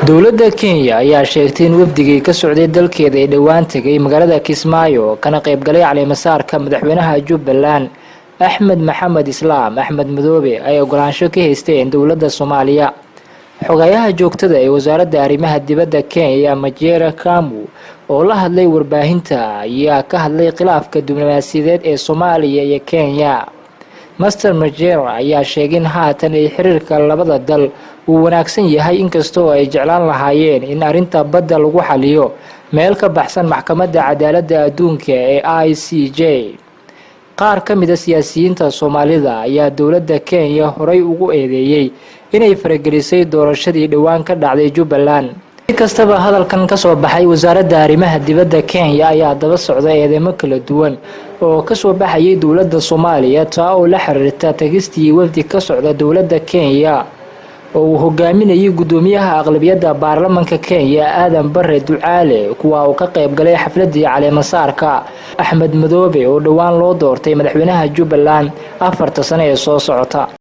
dowladda Kenya ayaa sheegtay in wafdigii ka socday dalkeeda ay dhawaan tagay magaalada Kismaayo kana qayb galay caleemasaarka madaxweynaha Jubbaland Axmed Maxamed Islaam Axmed Madoobe ay ogolaansho ka haysteen dowladda Soomaaliya. xogayaha joogtada ee wasaaradda arrimaha dibadda Kenya Majera Kamu oo la hadlay warbaahinta ayaa ka hadlay khilaafka diblomaasiyadeed ee Soomaaliya iyo Kenya. Master Majera ayaa sheegay in haatan ay xiriirka labada dal uu wanaagsan yahay inkastoo ay jeclaan lahaayeen in arrinta badda lagu xaliyo meel ka baxsan maxkamadda cadaaladda adduunka ee ICJ. qaar ka mid ah siyaasiyiinta Soomaalida ayaa dowladda Kenya horay ugu eedeeyay inay faragelisay doorashadii dhawaan ka dhacday Jubbaland. kastaba hadalkan ka soo baxay wasaaradda arrimaha dibadda Kenya ayaa daba socday eedeymo kala duwan oo ka soo baxayay dowladda Soomaaliya taa oo la xiriirta tagistii wafdi ka socda dowladda Kenya oo uu hogaaminayay gudoomiyaha aqlabiyadda baarlamaanka Kenya Aadan Barre Ducaale kuwa uu ka qayb galay xafladii caleemasaarka Axmed Madoobe oo dhawaan loo doortay madaxweynaha Jubbaland 4 sano ee soo socota.